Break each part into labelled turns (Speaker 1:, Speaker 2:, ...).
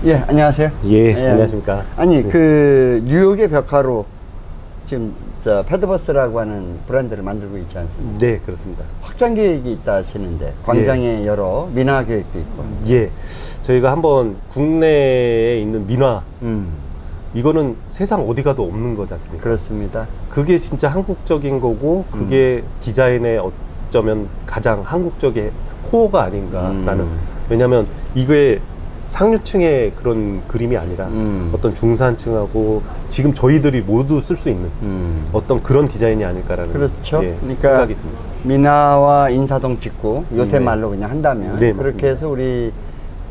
Speaker 1: 예, 안녕하세요.
Speaker 2: 예, 안녕하십니까.
Speaker 1: 아니,
Speaker 2: 예.
Speaker 1: 그, 뉴욕의 벽화로 지금, 패드버스라고 하는 브랜드를 만들고 있지 않습니까?
Speaker 2: 네, 그렇습니다.
Speaker 1: 확장 계획이 있다 하시는데, 광장에 여러 민화 계획도 있고.
Speaker 2: 예, 저희가 한번 국내에 있는 민화,
Speaker 1: 음,
Speaker 2: 이거는 세상 어디 가도 없는 거지 않습니까?
Speaker 1: 그렇습니다.
Speaker 2: 그게 진짜 한국적인 거고, 그게 디자인의 어쩌면 가장 한국적인 코어가 아닌가라는. 왜냐면 이게 상류층의 그런 그림이 아니라 어떤 중산층하고 지금 저희들이 모두 쓸 수 있는 어떤 그런 디자인이 아닐까라는
Speaker 1: 그렇죠.
Speaker 2: 예,
Speaker 1: 그러니까
Speaker 2: 생각이 듭니다.
Speaker 1: 민화와 인사동 찍고 요새
Speaker 2: 네.
Speaker 1: 말로 그냥 한다면
Speaker 2: 네,
Speaker 1: 그렇게
Speaker 2: 맞습니다.
Speaker 1: 해서 우리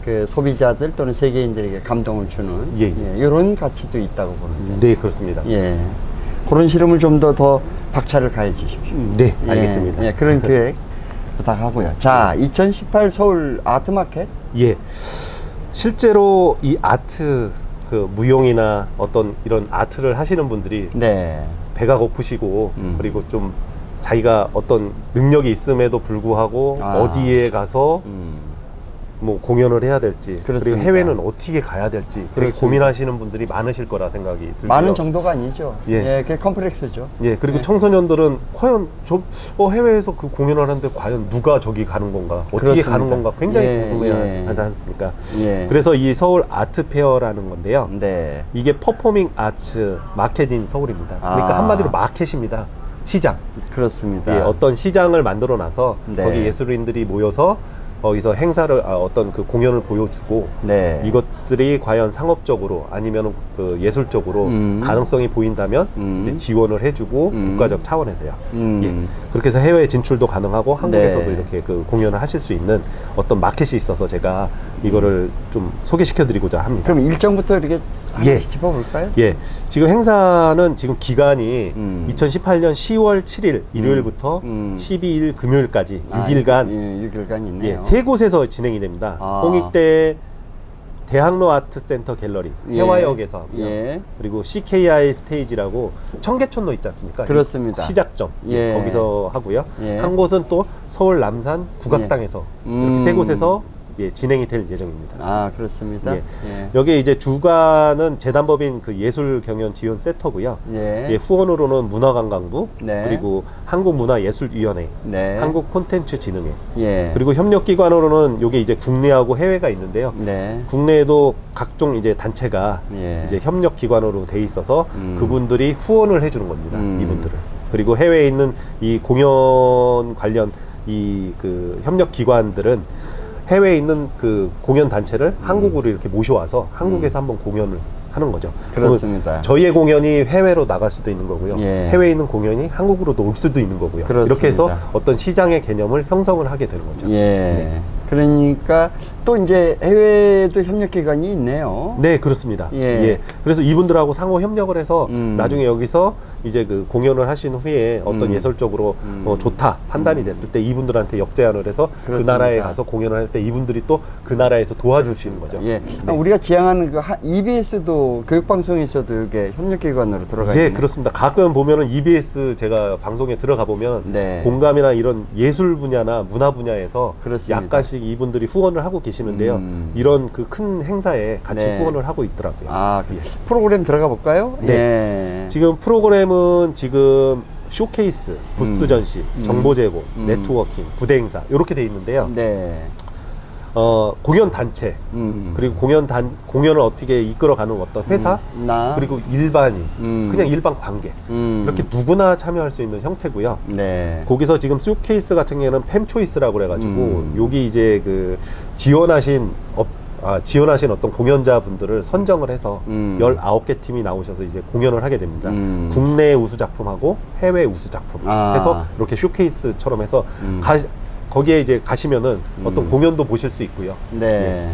Speaker 1: 그 소비자들 또는 세계인들에게 감동을 주는
Speaker 2: 예,
Speaker 1: 이런 가치도 있다고 보는데.
Speaker 2: 네, 그렇습니다.
Speaker 1: 예. 그런 실험을 좀 더 박차를 가해 주십시오.
Speaker 2: 네,
Speaker 1: 예,
Speaker 2: 알겠습니다.
Speaker 1: 예, 그런 계획 부탁하고요. 자, 2018 서울 아트마켓.
Speaker 2: 예. 실제로 이 아트, 그 무용이나 어떤 이런 아트를 하시는 분들이
Speaker 1: 네.
Speaker 2: 배가 고프시고 그리고 좀 자기가 어떤 능력이 있음에도 불구하고
Speaker 1: 아.
Speaker 2: 어디에 가서 뭐 공연을 해야 될지 그리고
Speaker 1: 그렇습니다.
Speaker 2: 해외는 어떻게 가야 될지 되게
Speaker 1: 그렇습니다.
Speaker 2: 고민하시는 분들이 많으실 거라 생각이 들고요.
Speaker 1: 많은 정도가 아니죠.
Speaker 2: 예.
Speaker 1: 예, 그게 컴플렉스죠.
Speaker 2: 예, 그리고
Speaker 1: 예.
Speaker 2: 청소년들은 과연 해외에서 그 공연을 하는데 과연 누가 저기 가는 건가, 어떻게
Speaker 1: 그렇습니다.
Speaker 2: 가는 건가 굉장히
Speaker 1: 예,
Speaker 2: 궁금해
Speaker 1: 예.
Speaker 2: 하지 않습니까?
Speaker 1: 예.
Speaker 2: 그래서 이 서울 아트 페어라는 건데요.
Speaker 1: 네.
Speaker 2: 이게 퍼포밍 아츠 마켓인 서울입니다. 그러니까
Speaker 1: 아.
Speaker 2: 한마디로 마켓입니다. 시장.
Speaker 1: 그렇습니다.
Speaker 2: 예, 어떤 시장을 만들어 놔서
Speaker 1: 네.
Speaker 2: 거기 예술인들이 모여서 거기서 행사를 어떤 그 공연을 보여주고
Speaker 1: 네.
Speaker 2: 이것들이 과연 상업적으로 아니면 그 예술적으로 가능성이 보인다면 이제 지원을 해주고 국가적 차원에서요. 예, 그렇게 해서 해외 진출도 가능하고 한국에서도
Speaker 1: 네.
Speaker 2: 이렇게 그 공연을 하실 수 있는 어떤 마켓이 있어서 제가 이거를 좀 소개시켜드리고자 합니다.
Speaker 1: 그럼 일정부터 이렇게
Speaker 2: 예.
Speaker 1: 하나씩 짚어볼까요?
Speaker 2: 예, 지금 행사는 지금 기간이 2018년 10월 7일 일요일부터 12일 금요일까지 6일간
Speaker 1: 예, 6일간 있네요.
Speaker 2: 예, 세 곳에서 진행이 됩니다.
Speaker 1: 아.
Speaker 2: 홍익대 대학로 아트센터 갤러리
Speaker 1: 예.
Speaker 2: 해화역에서 하고요.
Speaker 1: 예.
Speaker 2: 그리고 CKI 스테이지라고 청계천로 있지 않습니까?
Speaker 1: 그렇습니다.
Speaker 2: 시작점
Speaker 1: 예.
Speaker 2: 거기서 하고요.
Speaker 1: 예.
Speaker 2: 한 곳은 또 서울 남산 국악당에서 이렇게 세 곳에서 예, 진행이 될 예정입니다.
Speaker 1: 아, 그렇습니다.
Speaker 2: 예.
Speaker 1: 예.
Speaker 2: 여기 이제 주관은 재단법인 그 예술경연지원 센터고요.
Speaker 1: 예.
Speaker 2: 예, 후원으로는 문화관광부,
Speaker 1: 네.
Speaker 2: 그리고 한국문화예술위원회,
Speaker 1: 네.
Speaker 2: 한국콘텐츠진흥회,
Speaker 1: 예.
Speaker 2: 그리고 협력기관으로는 요게 이제 국내하고 해외가 있는데요.
Speaker 1: 네.
Speaker 2: 국내에도 각종 이제 단체가
Speaker 1: 예.
Speaker 2: 이제 협력기관으로 돼 있어서 그분들이 후원을 해주는 겁니다. 이분들을. 그리고 해외에 있는 이 공연 관련 이 그 협력기관들은 해외에 있는 그 공연 단체를 한국으로 이렇게 모셔와서 한국에서 한번 공연을 하는 거죠.
Speaker 1: 그렇습니다.
Speaker 2: 그러면 저희의 공연이 해외로 나갈 수도 있는 거고요.
Speaker 1: 예.
Speaker 2: 해외에 있는 공연이 한국으로도 올 수도 있는 거고요.
Speaker 1: 그렇습니다.
Speaker 2: 이렇게 해서 어떤 시장의 개념을 형성을 하게 되는 거죠.
Speaker 1: 예.
Speaker 2: 네.
Speaker 1: 그러니까 또 이제 해외에도 협력기관이 있네요.
Speaker 2: 네, 그렇습니다.
Speaker 1: 예.
Speaker 2: 예. 그래서 이분들하고 상호 협력을 해서 나중에 여기서 이제 그 공연을 하신 후에 어떤 예술적으로 좋다 판단이 됐을 때 이분들한테 역제안을 해서
Speaker 1: 그렇습니다.
Speaker 2: 그 나라에 가서 공연을 할 때 이분들이 또 그 나라에서 도와주시는 거죠.
Speaker 1: 예.
Speaker 2: 네.
Speaker 1: 우리가 지향하는 그 EBS도 교육방송에서도 이게 협력기관으로 들어가
Speaker 2: 예,
Speaker 1: 있네요.
Speaker 2: 그렇습니다. 가끔 보면은 EBS 제가 방송에 들어가 보면
Speaker 1: 네.
Speaker 2: 공감이나 이런 예술 분야나 문화 분야에서
Speaker 1: 그렇습니다.
Speaker 2: 약간씩 이분들이 후원을 하고 계시는데요. 이런 그 큰 행사에 같이
Speaker 1: 네.
Speaker 2: 후원을 하고 있더라고요.
Speaker 1: 아,
Speaker 2: 예.
Speaker 1: 프로그램 들어가 볼까요?
Speaker 2: 네.
Speaker 1: 예.
Speaker 2: 지금 프로그램은 지금 쇼케이스, 부스 전시, 정보 제공, 네트워킹, 부대 행사 이렇게 돼 있는데요.
Speaker 1: 네.
Speaker 2: 공연 단체 그리고 공연을 어떻게 이끌어가는 어떤 회사 그리고 일반인 그냥 일반 관객 이렇게 누구나 참여할 수 있는 형태고요.
Speaker 1: 네.
Speaker 2: 거기서 지금 쇼케이스 같은 경우에는 팸초이스라고 그래가지고 여기 이제 그 지원하신 어떤 공연자분들을 선정을 해서 19개 팀이 나오셔서 이제 공연을 하게 됩니다. 국내 우수 작품하고 해외 우수 작품 해서 이렇게 쇼케이스처럼 해서 거기에 이제 가시면은 어떤 공연도 보실 수 있고요.
Speaker 1: 네.
Speaker 2: 예.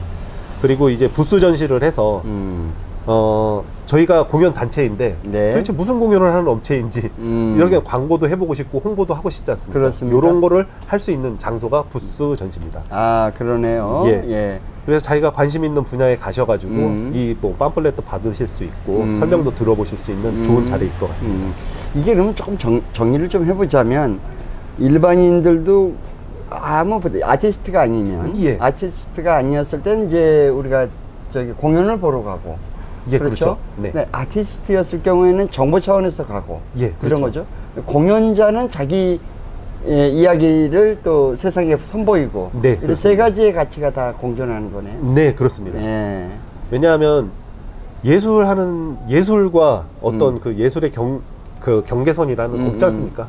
Speaker 2: 그리고 이제 부스 전시를 해서 저희가 공연 단체인데
Speaker 1: 네.
Speaker 2: 도대체 무슨 공연을 하는 업체인지 이렇게 광고도 해보고 싶고 홍보도 하고 싶지 않습니까?
Speaker 1: 그렇습니다.
Speaker 2: 이런 거를 할 수 있는 장소가 부스 전시입니다.
Speaker 1: 아, 그러네요.
Speaker 2: 예.
Speaker 1: 예.
Speaker 2: 그래서 자기가 관심 있는 분야에 가셔가지고 이 뭐 팜플렛도 받으실 수 있고 설명도 들어보실 수 있는 좋은 자리일 것 같습니다.
Speaker 1: 이게 그러면 조금 정리를 좀 해보자면 일반인들도 아티스트가 아니면
Speaker 2: 예.
Speaker 1: 아티스트가 아니었을 땐 이제 우리가 저기 공연을 보러 가고.
Speaker 2: 예,
Speaker 1: 그렇죠.
Speaker 2: 네.
Speaker 1: 네, 아티스트였을 경우에는 정보 차원에서 가고.
Speaker 2: 예,
Speaker 1: 그런
Speaker 2: 그렇죠.
Speaker 1: 거죠. 공연자는 자기 이야기를 또 세상에 선보이고.
Speaker 2: 네,
Speaker 1: 이런 세
Speaker 2: 그렇습니다.
Speaker 1: 가지의 가치가 다 공존하는 거네요.
Speaker 2: 네, 그렇습니다.
Speaker 1: 예.
Speaker 2: 왜냐하면 예술과 어떤 그 예술의 경계선이라는 없지 않습니까?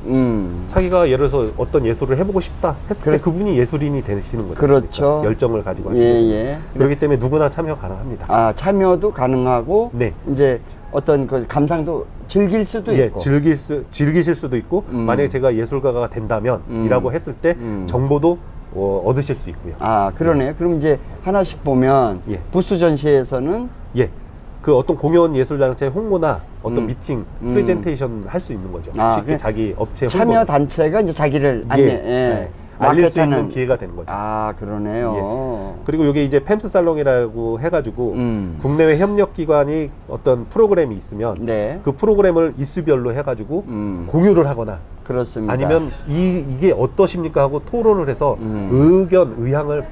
Speaker 2: 자기가 예를 들어서 어떤 예술을 해보고 싶다 했을 때 그분이 예술인이 되시는 거죠.
Speaker 1: 그렇죠.
Speaker 2: 열정을 가지고 하시는
Speaker 1: 예,
Speaker 2: 거죠.
Speaker 1: 예.
Speaker 2: 그렇기 때문에 누구나 참여 가능합니다.
Speaker 1: 아, 참여도 가능하고.
Speaker 2: 네.
Speaker 1: 이제 어떤 그 감상도 즐길 수도
Speaker 2: 예,
Speaker 1: 있고.
Speaker 2: 즐기실 수도 있고, 만약에 제가 예술가가 된다면 이라고 했을 때 정보도 얻으실 수 있고요.
Speaker 1: 아, 그러네요. 그럼 이제 하나씩 보면
Speaker 2: 예.
Speaker 1: 부스 전시에서는
Speaker 2: 예. 그 어떤 공연 예술 장치의 홍보나 어떤 미팅, 프레젠테이션 할 수 있는 거죠.
Speaker 1: 아,
Speaker 2: 쉽게
Speaker 1: 그래.
Speaker 2: 자기 업체
Speaker 1: 참여
Speaker 2: 홍보.
Speaker 1: 단체가 이제 자기를
Speaker 2: 예,
Speaker 1: 안내,
Speaker 2: 예. 알릴 수 있는
Speaker 1: 마케팅하는.
Speaker 2: 기회가 되는 거죠.
Speaker 1: 아, 그러네요.
Speaker 2: 그리고 이게 이제 펨스 살롱이라고 해가지고 국내외 협력기관이 어떤 프로그램이 있으면
Speaker 1: 네.
Speaker 2: 그 프로그램을 이수별로 해가지고 공유를 하거나
Speaker 1: 그렇습니다.
Speaker 2: 아니면 이게 어떠십니까 하고 토론을 해서 의견, 의향을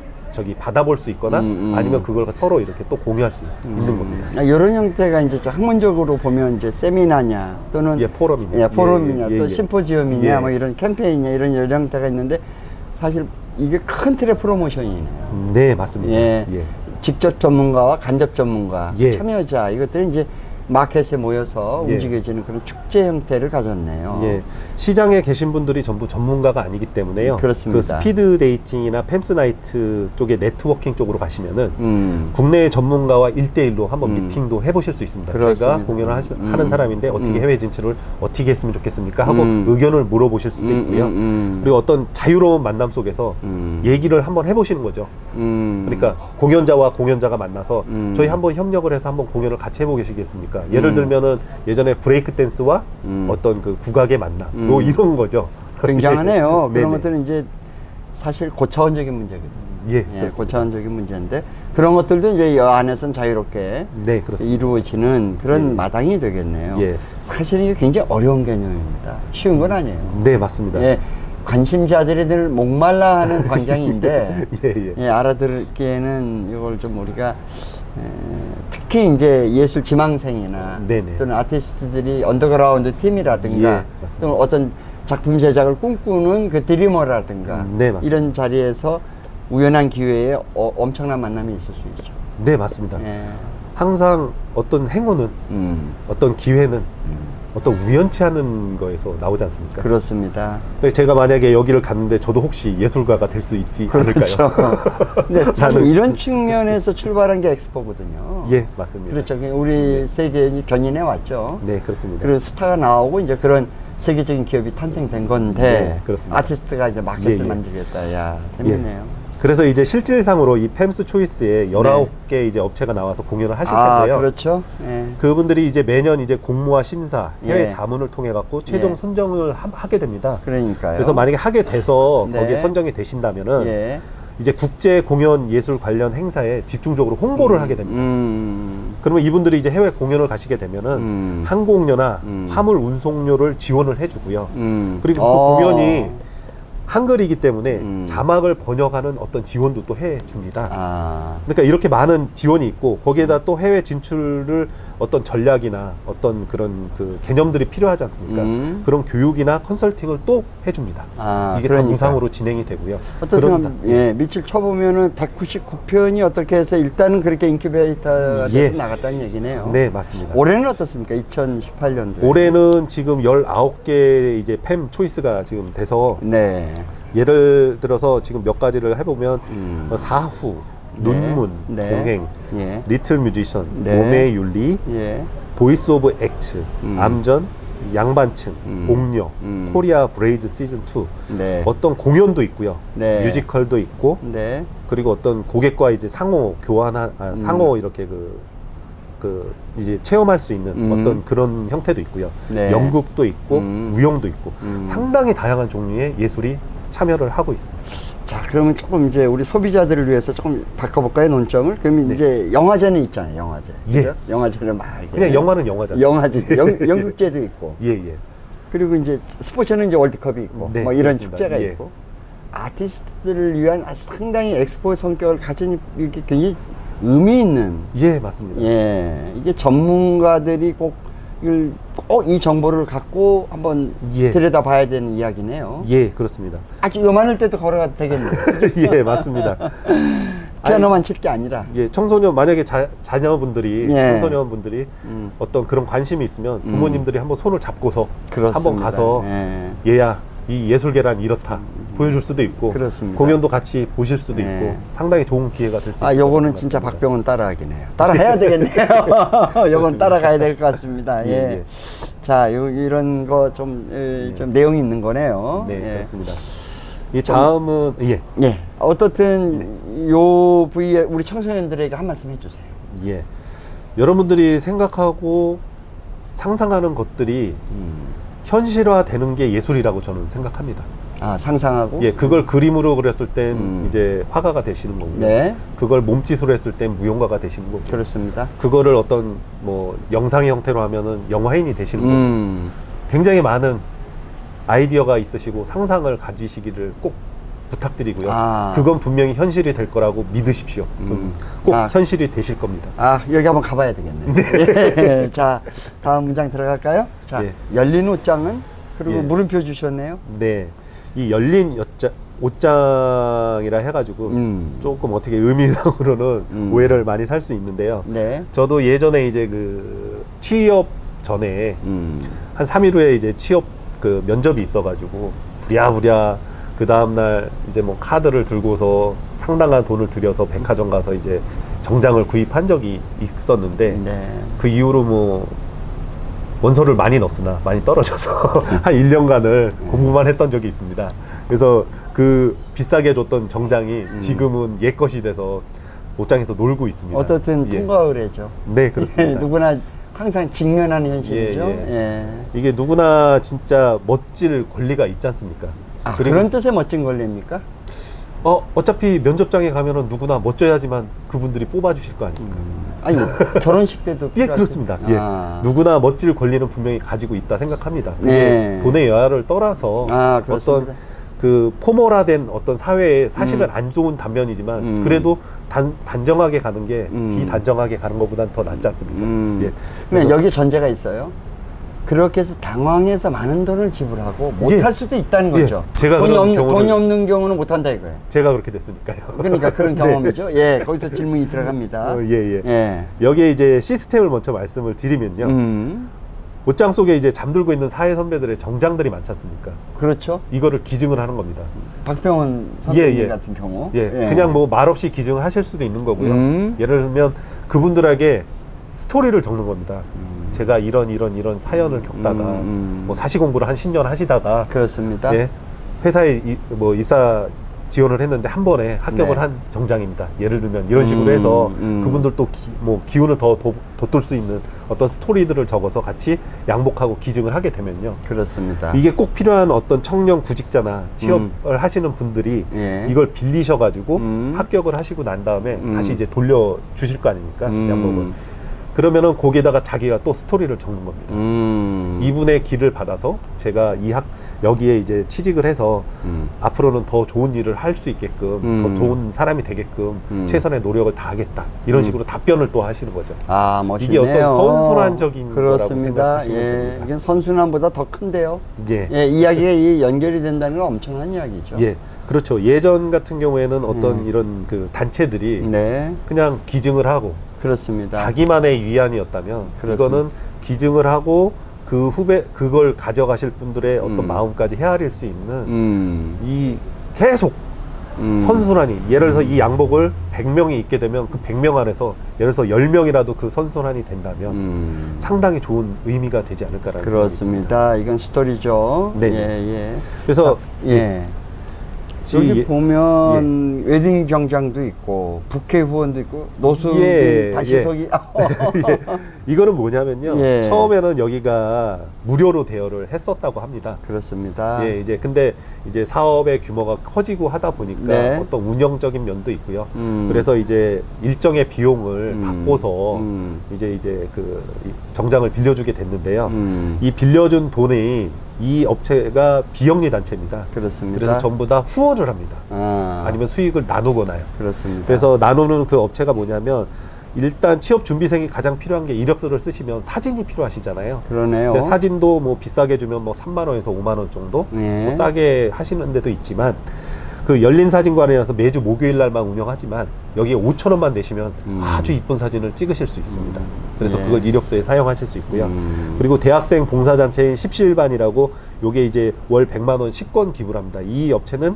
Speaker 2: 받아볼 수 있거나 아니면 그걸 서로 이렇게 또 공유할 수 있는 겁니다.
Speaker 1: 아, 이런 형태가 이제 학문적으로 보면 이제 세미나냐 또는
Speaker 2: 예, 포럼이냐.
Speaker 1: 예, 포럼이냐
Speaker 2: 예, 예,
Speaker 1: 또
Speaker 2: 예.
Speaker 1: 심포지엄이냐
Speaker 2: 예.
Speaker 1: 뭐 이런 캠페인이냐 이런 여러 형태가 있는데 사실 이게 큰 틀의 프로모션이네요.
Speaker 2: 네, 맞습니다.
Speaker 1: 예.
Speaker 2: 예.
Speaker 1: 직접 전문가와 간접 전문가,
Speaker 2: 예.
Speaker 1: 참여자 이것들이 이제 마켓에 모여서
Speaker 2: 예.
Speaker 1: 움직여지는 그런 축제 형태를 가졌네요.
Speaker 2: 예, 시장에 계신 분들이 전부 전문가가 아니기 때문에요.
Speaker 1: 그렇습니다.
Speaker 2: 그 스피드 데이팅이나 펨스 나이트 쪽에 네트워킹 쪽으로 가시면은 국내의 전문가와 1대1로 한번 미팅도 해보실 수 있습니다.
Speaker 1: 그렇습니다.
Speaker 2: 제가 공연을 하는 사람인데 어떻게 해외 진출을 어떻게 했으면 좋겠습니까? 하고 의견을 물어보실 수도 있고요. 그리고 어떤 자유로운 만남 속에서 얘기를 한번 해보시는 거죠. 그러니까 공연자와 공연자가 만나서 저희 한번 협력을 해서 한번 공연을 같이 해보시겠습니까? 예를 들면은 예전에 브레이크 댄스와 어떤 그 국악의 만남 뭐 이런 거죠.
Speaker 1: 굉장하네요.
Speaker 2: 예.
Speaker 1: 그런
Speaker 2: 네네.
Speaker 1: 것들은 이제 사실 고차원적인 문제거든요.
Speaker 2: 예,
Speaker 1: 예,
Speaker 2: 그렇습니다.
Speaker 1: 고차원적인 문제인데 그런 것들도 이제 이 안에서는 자유롭게
Speaker 2: 네, 그렇습니다.
Speaker 1: 이루어지는 그런
Speaker 2: 예.
Speaker 1: 마당이 되겠네요.
Speaker 2: 예.
Speaker 1: 사실 이게 굉장히 어려운 개념입니다. 쉬운 건 아니에요.
Speaker 2: 네, 맞습니다.
Speaker 1: 예, 관심자들이 늘 목말라하는 광장인데
Speaker 2: 예, 예.
Speaker 1: 예, 알아듣기에는 이걸 좀 우리가 특히 이제 예술 지망생이나
Speaker 2: 네네.
Speaker 1: 또는 아티스트들이 언더그라운드 팀이라든가
Speaker 2: 예, 맞습니다.
Speaker 1: 또는 어떤 작품 제작을 꿈꾸는 그 드리머라든가
Speaker 2: 네, 맞습니다.
Speaker 1: 이런 자리에서 우연한 기회에 엄청난 만남이 있을 수 있죠.
Speaker 2: 네, 맞습니다.
Speaker 1: 예.
Speaker 2: 항상 어떤 행운은 어떤 기회는 어떤 우연치 않은 거에서 나오지 않습니까?
Speaker 1: 그렇습니다.
Speaker 2: 그래서 제가 만약에 여기를 갔는데 저도 혹시 예술가가 될 수 있지
Speaker 1: 그렇죠.
Speaker 2: 않을까요?
Speaker 1: 근데 사실
Speaker 2: 나는-
Speaker 1: 이런 측면에서 출발한 게 엑스포거든요.
Speaker 2: 예, 맞습니다.
Speaker 1: 그렇죠. 우리 세계에 견인해 왔죠.
Speaker 2: 네, 그렇습니다.
Speaker 1: 그리고 스타가 나오고 이제 그런 세계적인 기업이 탄생된 건데
Speaker 2: 네, 그렇습니다.
Speaker 1: 아티스트가 이제 마켓을
Speaker 2: 예, 예.
Speaker 1: 만들겠다. 야, 재밌네요.
Speaker 2: 그래서 이제 실질상으로 이 펨스 초이스에 19개 이제 업체가 나와서 공연을 하실
Speaker 1: 아,
Speaker 2: 텐데요.
Speaker 1: 그렇죠. 예.
Speaker 2: 그분들이 이제 매년 이제 공모와 심사, 해외
Speaker 1: 예.
Speaker 2: 자문을 통해 갖고 최종
Speaker 1: 예.
Speaker 2: 선정을 하게 됩니다.
Speaker 1: 그러니까요.
Speaker 2: 그래서 만약에 하게 돼서
Speaker 1: 네.
Speaker 2: 거기에 선정이 되신다면은
Speaker 1: 예.
Speaker 2: 이제 국제 공연 예술 관련 행사에 집중적으로 홍보를 하게 됩니다. 그러면 이분들이 이제 해외 공연을 가시게 되면은 항공료나 화물 운송료를 지원을 해주고요. 그리고 그 공연이 한글이기 때문에 자막을 번역하는 어떤 지원도 또 해줍니다.
Speaker 1: 아.
Speaker 2: 그러니까 이렇게 많은 지원이 있고 거기에다 또 해외 진출을 어떤 전략이나 어떤 그런 그 개념들이 필요하지 않습니까? 그런 교육이나 컨설팅을 또 해줍니다.
Speaker 1: 아,
Speaker 2: 이게
Speaker 1: 그러니까.
Speaker 2: 다 무상으로 진행이 되고요.
Speaker 1: 어떤
Speaker 2: 그런다.
Speaker 1: 사람, 예, 밑을 쳐보면은 199편이 어떻게 해서 일단은 그렇게 인큐베이터가
Speaker 2: 예.
Speaker 1: 돼서 나갔다는 얘기네요.
Speaker 2: 네, 맞습니다.
Speaker 1: 올해는 어떻습니까? 2018년도.
Speaker 2: 올해는 지금 19개 이제 펨 초이스가 지금 돼서
Speaker 1: 네.
Speaker 2: 예를 들어서 지금 몇 가지를 해보면 사후,
Speaker 1: 네.
Speaker 2: 눈문,
Speaker 1: 네.
Speaker 2: 동행,
Speaker 1: 예.
Speaker 2: 리틀 뮤지션,
Speaker 1: 네.
Speaker 2: 몸의 윤리,
Speaker 1: 예.
Speaker 2: 보이스 오브 액츠, 암전, 양반층, 옥녀, 코리아 브레이즈 시즌 2
Speaker 1: 네.
Speaker 2: 어떤 공연도 있고요.
Speaker 1: 네.
Speaker 2: 뮤지컬도 있고
Speaker 1: 네.
Speaker 2: 그리고 어떤 고객과 이제 상호 상호 이렇게 이제 체험할 수 있는 어떤 그런 형태도 있고요.
Speaker 1: 네.
Speaker 2: 연극도 있고 무용도 있고 상당히 다양한 종류의 예술이 참여를 하고 있습니다.
Speaker 1: 자, 그러면 조금 이제 우리 소비자들을 위해서 조금 바꿔볼까요, 논점을? 그러면
Speaker 2: 네.
Speaker 1: 이제 영화제는 있잖아요, 영화제.
Speaker 2: 예.
Speaker 1: 그죠? 영화제는 막. 이렇게.
Speaker 2: 그냥 영화는 영화잖아요.
Speaker 1: 영화제, 연극제도 있고.
Speaker 2: 예, 예.
Speaker 1: 그리고 이제 스포츠는 이제 월드컵이 있고.
Speaker 2: 네,
Speaker 1: 뭐 이런
Speaker 2: 그렇습니다.
Speaker 1: 축제가
Speaker 2: 예.
Speaker 1: 있고. 아티스트들을 위한 아주 상당히 엑스포 성격을 가진 이렇게 굉장히 의미 있는.
Speaker 2: 예, 맞습니다.
Speaker 1: 예, 이게 전문가들이 꼭 이 정보를 갖고 한번
Speaker 2: 예.
Speaker 1: 들여다봐야 되는 이야기네요.
Speaker 2: 예, 그렇습니다.
Speaker 1: 아주 요만할 때도 걸어가도 되겠네요.
Speaker 2: 예, 맞습니다.
Speaker 1: 피아노만 칠 게 아니라.
Speaker 2: 예, 청소년 만약에 자녀분들이
Speaker 1: 예.
Speaker 2: 청소년분들이 어떤 그런 관심이 있으면 부모님들이 한번 손을 잡고서
Speaker 1: 그렇습니다.
Speaker 2: 한번 가서
Speaker 1: 예.
Speaker 2: 얘야 이 예술계란 이렇다 보여줄 수도 있고
Speaker 1: 그렇습니다.
Speaker 2: 공연도 같이 보실 수도
Speaker 1: 예.
Speaker 2: 있고 상당히 좋은 기회가 될 수 있을
Speaker 1: 아, 요거는
Speaker 2: 거라고
Speaker 1: 진짜
Speaker 2: 생각합니다.
Speaker 1: 박병훈 따라하겠네요. 따라해야 되겠네요. 요건 따라가야 될 것 같습니다. 예.
Speaker 2: 예.
Speaker 1: 자, 이런 거 좀 내용이 있는 거네요.
Speaker 2: 네,
Speaker 1: 예.
Speaker 2: 그렇습니다. 이 다음은 예.
Speaker 1: 예. 어떻든 요 부위에 우리 청소년들에게 한 말씀 해주세요.
Speaker 2: 예. 여러분들이 생각하고 상상하는 것들이 현실화되는 게 예술이라고 저는 생각합니다.
Speaker 1: 아, 상상하고?
Speaker 2: 예, 그걸 그림으로 그렸을 땐 이제 화가가 되시는 거고요.
Speaker 1: 네.
Speaker 2: 그걸 몸짓으로 했을 땐 무용가가 되시는 거고.
Speaker 1: 그렇습니다.
Speaker 2: 그거를 어떤 뭐 영상의 형태로 하면은 영화인이 되시는 거고. 굉장히 많은 아이디어가 있으시고 상상을 가지시기를 꼭 부탁드리고요.
Speaker 1: 아.
Speaker 2: 그건 분명히 현실이 될 거라고 믿으십시오. 꼭
Speaker 1: 아.
Speaker 2: 현실이 되실 겁니다.
Speaker 1: 아, 여기 한번 가봐야 되겠네요. 예. 자, 다음 문장 들어갈까요? 자,
Speaker 2: 예.
Speaker 1: 열린 옷장은? 그리고
Speaker 2: 예.
Speaker 1: 물음표 주셨네요.
Speaker 2: 네. 이 열린 옷장이라 해가지고 조금 어떻게 의미상으로는 오해를 많이 살 수 있는데요.
Speaker 1: 네.
Speaker 2: 저도 예전에 이제 그 취업 전에 한 3일 후에 이제 취업 그 면접이 있어가지고 부랴부랴 그 다음날 이제 뭐 카드를 들고서 상당한 돈을 들여서 백화점 가서 이제 정장을 구입한 적이 있었는데
Speaker 1: 네.
Speaker 2: 그 이후로 뭐 원서를 많이 넣었으나 많이 떨어져서 한 1년간을 공부만 했던 적이 있습니다. 그래서 그 비싸게 줬던 정장이 지금은 옛 것이 돼서 옷장에서 놀고 있습니다.
Speaker 1: 어떻든
Speaker 2: 예.
Speaker 1: 풍과 의례죠.
Speaker 2: 네, 그렇습니다.
Speaker 1: 누구나 항상 직면하는 현실이죠.
Speaker 2: 예,
Speaker 1: 예.
Speaker 2: 이게 누구나 진짜 멋질 권리가 있지 않습니까?
Speaker 1: 아,
Speaker 2: 그리고
Speaker 1: 그런 뜻의 멋진 권리입니까?
Speaker 2: 어차피 면접장에 가면은 누구나 멋져야지만 그분들이 뽑아주실 거 아닙니까?
Speaker 1: 아니, 결혼식 때도
Speaker 2: 예,
Speaker 1: 필요하죠?
Speaker 2: 그렇습니다.
Speaker 1: 아.
Speaker 2: 예. 누구나 멋질 권리는 분명히 가지고 있다 생각합니다. 그게
Speaker 1: 네.
Speaker 2: 돈의 여하를 떠나서
Speaker 1: 아, 그렇습니다.
Speaker 2: 어떤 그 포멀화된 어떤 사회에 사실은 안 좋은 단면이지만 그래도 단정하게 가는 게 비단정하게 가는 것보단 더 낫지 않습니까? 예.
Speaker 1: 그러면
Speaker 2: 그래서-
Speaker 1: 여기 전제가 있어요. 그렇게 해서 당황해서 많은 돈을 지불하고 못할
Speaker 2: 예.
Speaker 1: 수도 있다는
Speaker 2: 예.
Speaker 1: 거죠.
Speaker 2: 제가 그런 경우를-
Speaker 1: 돈이 없는 경우는 못한다 이거예요.
Speaker 2: 제가 그렇게 됐으니까요.
Speaker 1: 그러니까 그런
Speaker 2: 네.
Speaker 1: 경험이죠. 예, 거기서 질문이 들어갑니다.
Speaker 2: 예.
Speaker 1: 예.
Speaker 2: 여기에 이제 시스템을 먼저 말씀을 드리면요. 옷장 속에 이제 잠들고 있는 사회 선배들의 정장들이 많지 않습니까?
Speaker 1: 그렇죠.
Speaker 2: 이거를 기증을 하는 겁니다.
Speaker 1: 박병훈 선생님
Speaker 2: 예.
Speaker 1: 같은 경우.
Speaker 2: 예, 그냥 뭐 말없이 기증을 하실 수도 있는 거고요.
Speaker 1: 음.
Speaker 2: 예를 들면 그분들에게 스토리를 적는 겁니다. 제가 이런 사연을 겪다가 뭐 사시 공부를 한 10년 하시다가
Speaker 1: 그렇습니다.
Speaker 2: 예, 회사에 뭐 입사 지원을 했는데 한 번에 합격을
Speaker 1: 네.
Speaker 2: 한 정장입니다. 예를 들면 이런 식으로 해서 그분들도 뭐 기운을 더 돋돌 수 있는 어떤 스토리들을 적어서 같이 양복하고 기증을 하게 되면요.
Speaker 1: 그렇습니다.
Speaker 2: 이게 꼭 필요한 어떤 청년 구직자나 취업을 하시는 분들이
Speaker 1: 예.
Speaker 2: 이걸 빌리셔가지고 합격을 하시고 난 다음에 다시 이제 돌려주실 거 아닙니까? 양복을. 그러면은 거기에다가 자기가 또 스토리를 적는 겁니다. 이분의 길을 받아서 제가 여기에 이제 취직을 해서 앞으로는 더 좋은 일을 할 수 있게끔 더 좋은 사람이 되게끔 최선의 노력을 다하겠다. 이런 식으로 답변을 또 하시는 거죠.
Speaker 1: 아, 멋있네요.
Speaker 2: 이게 어떤 선순환적인 거라고
Speaker 1: 그렇습니다.
Speaker 2: 생각하시면
Speaker 1: 예.
Speaker 2: 됩니다.
Speaker 1: 이건 선순환보다 더 큰데요.
Speaker 2: 예.
Speaker 1: 예, 이야기가 이 연결이 된다는 건 엄청난 이야기죠.
Speaker 2: 예, 그렇죠. 예전 같은 경우에는 어떤 이런 그 단체들이
Speaker 1: 네,
Speaker 2: 그냥 기증을 하고
Speaker 1: 그렇습니다.
Speaker 2: 자기만의 위안이었다면
Speaker 1: 그렇습니다.
Speaker 2: 이거는 기증을 하고 그 후배 그걸 가져가실 분들의 어떤 마음까지 헤아릴 수 있는 이 계속 선순환이 예를 들어서 이 양복을 100명이 입게 되면 그 100명 안에서 예를 들어서 10명이라도 그 선순환이 된다면 상당히 좋은 의미가 되지 않을까라는 생각이 듭니다.
Speaker 1: 그렇습니다. 이건 스토리죠.
Speaker 2: 네.
Speaker 1: 예.
Speaker 2: 그래서
Speaker 1: 예. 여기 보면 웨딩 정장도 있고 부케 후원도 있고 노수 다시 서기
Speaker 2: 예. 이거는 뭐냐면요.
Speaker 1: 예.
Speaker 2: 처음에는 여기가 무료로 대여를 했었다고 합니다.
Speaker 1: 그렇습니다.
Speaker 2: 예, 근데 이제 사업의 규모가 커지고 하다 보니까
Speaker 1: 네.
Speaker 2: 어떤 운영적인 면도 있고요. 그래서 이제 일정의 비용을 받고서 이제 그 정장을 빌려주게 됐는데요. 이 빌려준 돈이 이 업체가 비영리 단체입니다.
Speaker 1: 그렇습니다.
Speaker 2: 그래서 전부 다 후원을 합니다. 아니면 수익을 나누거나요.
Speaker 1: 그렇습니다.
Speaker 2: 그래서 나누는 그 업체가 뭐냐면 일단 취업 준비생이 가장 필요한 게 이력서를 쓰시면 사진이 필요하시잖아요.
Speaker 1: 그러네요.
Speaker 2: 근데 사진도 뭐 비싸게 주면 뭐 3만 원에서 5만 원 정도
Speaker 1: 네.
Speaker 2: 뭐 싸게 하시는 데도 있지만 그 열린 사진관이라서 매주 목요일 날만 운영하지만 여기에 5천 원만 내시면 아주 이쁜 사진을 찍으실 수 있습니다. 그래서
Speaker 1: 예.
Speaker 2: 그걸 이력서에 사용하실 수 있고요. 그리고 대학생 봉사단체인 17반이라고 요게 이제 월 100만 원 식권 기부를 합니다. 이 업체는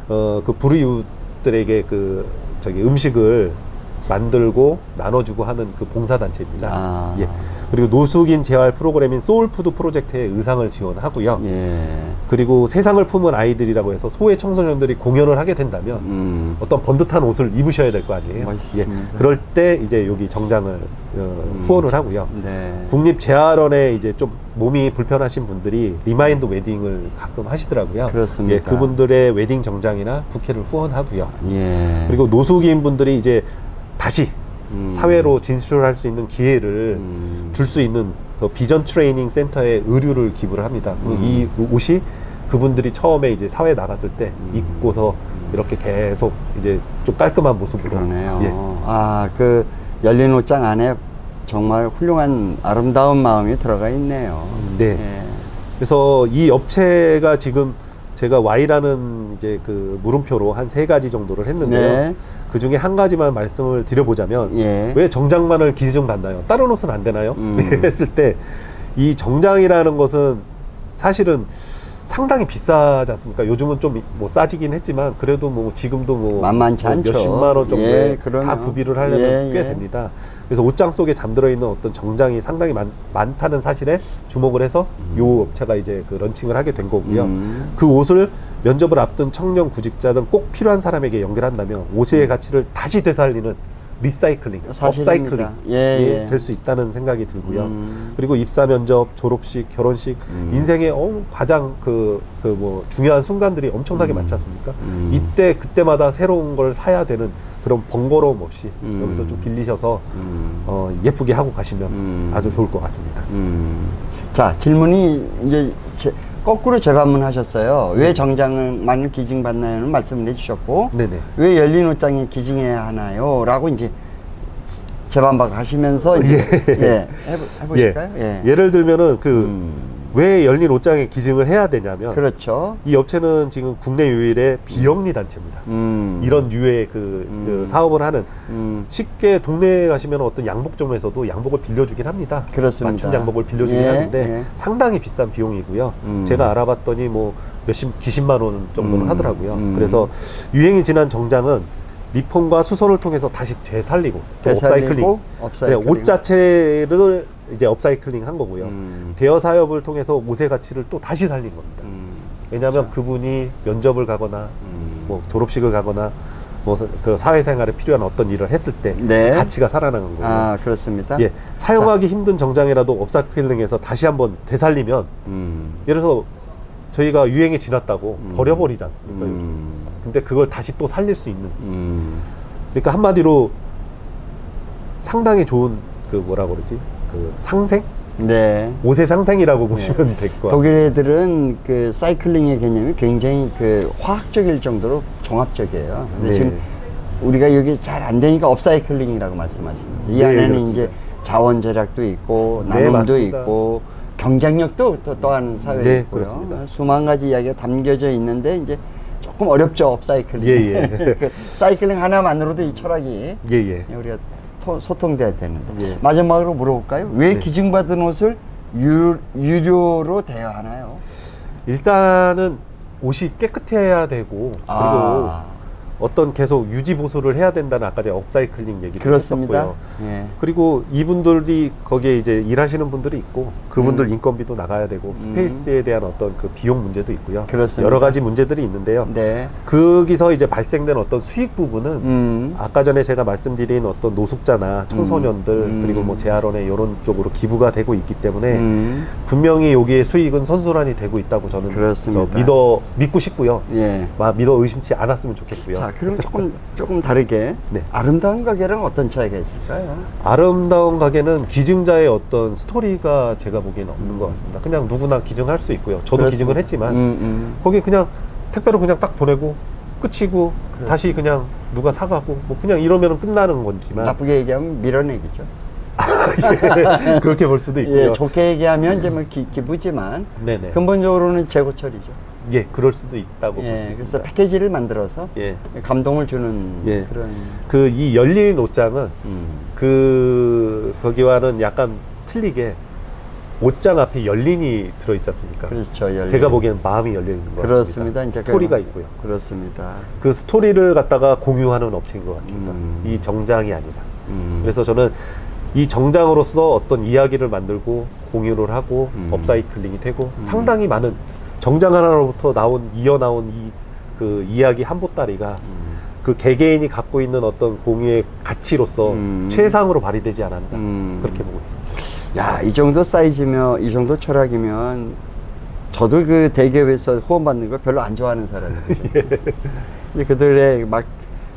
Speaker 2: 그 불우이웃들에게 그 저기 음식을 만들고 나눠주고 하는 그 봉사단체입니다. 예. 그리고 노숙인 재활 프로그램인 소울푸드 프로젝트의 의상을 지원하고요.
Speaker 1: 예.
Speaker 2: 그리고 세상을 품은 아이들이라고 해서 소외 청소년들이 공연을 하게 된다면 어떤 번듯한 옷을 입으셔야 될 거 아니에요. 예. 그럴 때 이제 여기 정장을 후원을 하고요.
Speaker 1: 네.
Speaker 2: 국립재활원에 이제 좀 몸이 불편하신 분들이 리마인드 웨딩을 가끔 하시더라고요.
Speaker 1: 그렇습니까?
Speaker 2: 예, 그분들의 웨딩 정장이나 부케를 후원하고요.
Speaker 1: 예.
Speaker 2: 그리고 노숙인 분들이 이제 다시 사회로 진출할 수 있는 기회를 줄 수 있는 그 비전 트레이닝 센터에 의류를 기부를 합니다. 이 옷이 그분들이 처음에 이제 사회에 나갔을 때 입고서 이렇게 계속 이제 좀 깔끔한 모습으로.
Speaker 1: 그러네요.
Speaker 2: 예.
Speaker 1: 아, 그 열린 옷장 안에 정말 훌륭한 아름다운 마음이 들어가 있네요.
Speaker 2: 네.
Speaker 1: 예.
Speaker 2: 그래서 이 업체가 지금 제가 Y라는 이제 그 물음표로 한 3가지 정도를 했는데요.
Speaker 1: 네.
Speaker 2: 그 중에 한 가지만 말씀을 드려보자면
Speaker 1: 예.
Speaker 2: 왜 정장만을 기증 받나요? 다른 옷은 안 되나요? 했을 때 이 정장이라는 것은 사실은 상당히 비싸지 않습니까? 요즘은 좀 뭐 싸지긴 했지만 그래도 뭐 지금도 뭐
Speaker 1: 만만치 않죠.
Speaker 2: 몇십만 원 정도에
Speaker 1: 예, 그럼요.
Speaker 2: 다 구비를 하려면 꽤 됩니다. 그래서 옷장 속에 잠들어 있는 어떤 정장이 상당히 많다는 사실에 주목을 해서 요 업체가 이제 그 런칭을 하게 된 거고요. 그 옷을 면접을 앞둔 청년 구직자든 꼭 필요한 사람에게 연결한다면 옷의 가치를 다시 되살리는 리사이클링, 업사이클링이
Speaker 1: 예.
Speaker 2: 될 수 있다는 생각이 들고요. 그리고 입사 면접, 졸업식, 결혼식, 인생의 가장 뭐 중요한 순간들이 엄청나게 많지 않습니까? 이때 그때마다 새로운 걸 사야 되는 그런 번거로움 없이 여기서 좀 빌리셔서 예쁘게 하고 가시면 아주 좋을 것 같습니다.
Speaker 1: 자, 질문이 이제 거꾸로 재반문하셨어요. 왜 정장만을 기증받나요는 말씀을 해주셨고,
Speaker 2: 네네.
Speaker 1: 왜 열린 옷장에 기증해야 하나요? 라고 이제 재반박하시면서 이제 해보실까요?
Speaker 2: 예. 예를 들면은 왜 열린 옷장에 기증을 해야 되냐면,
Speaker 1: 그렇죠.
Speaker 2: 이 업체는 지금 국내 유일의 비영리 단체입니다. 이런 류의 그 사업을 하는 쉽게 동네에 가시면 어떤 양복점에서도 양복을 빌려주긴 합니다.
Speaker 1: 그렇습니다.
Speaker 2: 맞춤 양복을 빌려주긴 하는데 상당히 비싼 비용이고요. 제가 알아봤더니 뭐 기십만 원 정도는 하더라고요. 그래서 유행이 지난 정장은 리폼과 수선을 통해서 다시 되살리고 또 업사이클링. 네, 옷 자체를 이제 업사이클링 한 거고요. 대여 사업을 통해서 옷의 가치를 또 다시 살린 겁니다. 왜냐하면 그분이 면접을 가거나 뭐 졸업식을 가거나 뭐 그 사회생활에 필요한 어떤 일을 했을 때 가치가 살아나는 거고요.
Speaker 1: 아, 그렇습니다.
Speaker 2: 예, 사용하기 힘든 정장이라도 업사이클링해서 다시 한번 되살리면 예를 들어서 저희가 유행이 지났다고 버려버리지 않습니까? 요즘. 근데 그걸 다시 또 살릴 수 있는. 그러니까 한마디로 상당히 좋은 그 뭐라고 그러지? 그 상생?
Speaker 1: 네.
Speaker 2: 옷의 상생이라고 보시면 될 것 같아요.
Speaker 1: 독일 애들은 그 사이클링의 개념이 굉장히 그 화학적일 정도로 종합적이에요. 근데 지금 우리가 여기 잘 안 되니까 업사이클링이라고 말씀하십니다. 이 안에는 그렇습니다. 이제 자원 절약도 있고 나눔도 있고 경쟁력도 또한 사회에 있고요.
Speaker 2: 그렇습니다.
Speaker 1: 수만 가지 이야기가 담겨져 있는데 이제 조금 어렵죠, 업사이클링. 그 사이클링 하나만으로도 이 철학이 우리가 소통돼야 되는데. 마지막으로 물어볼까요? 왜 기증받은 옷을 유료로 대여하나요?
Speaker 2: 일단은 옷이 깨끗해야 되고 그리고 어떤 계속 유지 보수를 해야 된다는 아까 제가 업사이클링 얘기를 했었고요. 그리고 이분들이 거기에 이제 일하시는 분들이 있고 그분들 인건비도 나가야 되고 스페이스에 대한 어떤 그 비용 문제도 있고요. 여러 가지 문제들이 있는데요. 거기서 이제 발생된 어떤 수익 부분은 아까 전에 제가 말씀드린 어떤 노숙자나 청소년들 그리고 뭐 재활원에 이런 쪽으로 기부가 되고 있기 때문에 분명히 여기에 수익은 선순환이 되고 있다고 저는 믿고 싶고요. 믿어 의심치 않았으면 좋겠고요.
Speaker 1: 자, 그럼 조금 다르게
Speaker 2: 네.
Speaker 1: 아름다운 가게랑 어떤 차이가 있을까요?
Speaker 2: 아름다운 가게는 기증자의 어떤 스토리가 제가 보기에는 없는 것 같습니다. 그냥 누구나 기증할 수 있고요. 저도
Speaker 1: 그렇습니다.
Speaker 2: 기증을 했지만 거기 그냥 택배로 그냥 딱 보내고 끝이고
Speaker 1: 그렇죠.
Speaker 2: 다시 그냥 누가 사가고 뭐 그냥 이러면 끝나는 거지만
Speaker 1: 나쁘게 얘기하면 밀어내기죠.
Speaker 2: 예, 그렇게 볼 수도 있고요.
Speaker 1: 예, 좋게 얘기하면 이제 뭐 기부지만
Speaker 2: 네네.
Speaker 1: 근본적으로는 재고 처리죠.
Speaker 2: 예, 그럴 수도 있다고 볼 수
Speaker 1: 예,
Speaker 2: 있습니다.
Speaker 1: 그래서 패키지를 만들어서
Speaker 2: 예.
Speaker 1: 감동을 주는
Speaker 2: 예.
Speaker 1: 그런.
Speaker 2: 그 이 열린 옷장은
Speaker 1: 음.
Speaker 2: 그 거기와는 약간 틀리게 옷장 앞에 열린이 들어있지 않습니까?
Speaker 1: 그렇죠. 열린.
Speaker 2: 제가 보기에는 마음이 열려 있는 것
Speaker 1: 그렇습니다.
Speaker 2: 같습니다.
Speaker 1: 이제
Speaker 2: 스토리가 있고요.
Speaker 1: 그렇습니다.
Speaker 2: 그 스토리를 갖다가 공유하는 업체인 것 같습니다.
Speaker 1: 음.
Speaker 2: 이 정장이 아니라.
Speaker 1: 음.
Speaker 2: 그래서 저는 이 정장으로서 어떤 이야기를 만들고 공유를 하고 업사이클링이 되고 상당히 많은 정장 하나로부터 이어나온 그 이야기 한 보따리가 그 개개인이 갖고 있는 어떤 공유의 가치로서 최상으로 발휘되지 않았나 그렇게 보고 있습니다.
Speaker 1: 야, 이 정도 사이즈면, 이 정도 철학이면 저도 그 대기업에서 후원받는 걸 별로 안 좋아하는 사람이거든요. 근데 그들의 막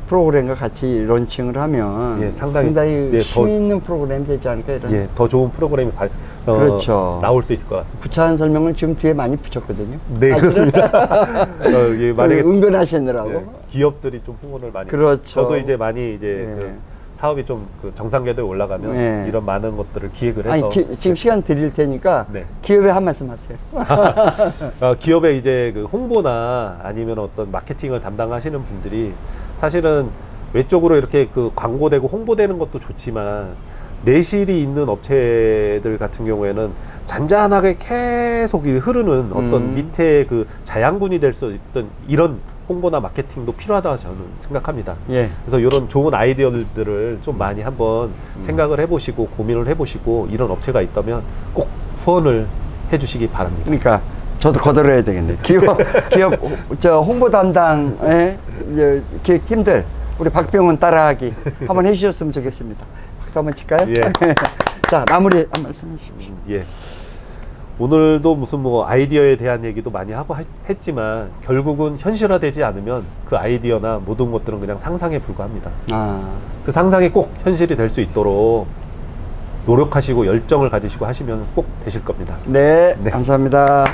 Speaker 1: 프로그램과 같이 런칭을 하면
Speaker 2: 예, 상당히 예,
Speaker 1: 힘 있는 프로그램이 되지 않을까 이런.
Speaker 2: 예, 더 좋은 프로그램이
Speaker 1: 그렇죠.
Speaker 2: 나올 수 있을 것 같습니다.
Speaker 1: 구차한 설명을 지금 뒤에 많이 붙였거든요.
Speaker 2: 네, 그렇습니다. 예, 만약에
Speaker 1: 은근하시느라고.
Speaker 2: 예, 기업들이 좀 후원을 많이.
Speaker 1: 그렇죠.
Speaker 2: 저도 이제 많이 이제
Speaker 1: 예.
Speaker 2: 그 사업이 좀 그 정상궤도에 올라가면
Speaker 1: 예.
Speaker 2: 이런 많은 것들을 기획을 해서.
Speaker 1: 아니, 지금 시간 드릴 테니까
Speaker 2: 네.
Speaker 1: 기업에 한 말씀 하세요.
Speaker 2: 기업의 이제 그 홍보나 아니면 어떤 마케팅을 담당하시는 분들이 사실은 외적으로 이렇게 그 광고되고 홍보되는 것도 좋지만 내실이 있는 업체들 같은 경우에는 잔잔하게 계속 흐르는 어떤 밑에 그 자양분이 될 수 있던 이런 홍보나 마케팅도 필요하다 저는 생각합니다.
Speaker 1: 예.
Speaker 2: 그래서 이런 좋은 아이디어들을 좀 많이 한번 생각을 해보시고 고민을 해보시고 이런 업체가 있다면 꼭 후원을 해주시기 바랍니다.
Speaker 1: 그러니까 저도 거들어야 되겠네. 기업 저 홍보 담당의 이제 기획팀들 우리 박병훈 따라하기 한번 해주셨으면 좋겠습니다. 박수 한번 칠까요?
Speaker 2: 예.
Speaker 1: 자, 마무리 한 말씀 해주십시오.
Speaker 2: 예. 오늘도 무슨 뭐 아이디어에 대한 얘기도 많이 하고 했지만 결국은 현실화되지 않으면 그 아이디어나 모든 것들은 그냥 상상에 불과합니다. 그 상상이 꼭 현실이 될 수 있도록 노력하시고 열정을 가지시고 하시면 꼭 되실 겁니다.
Speaker 1: 네. 감사합니다.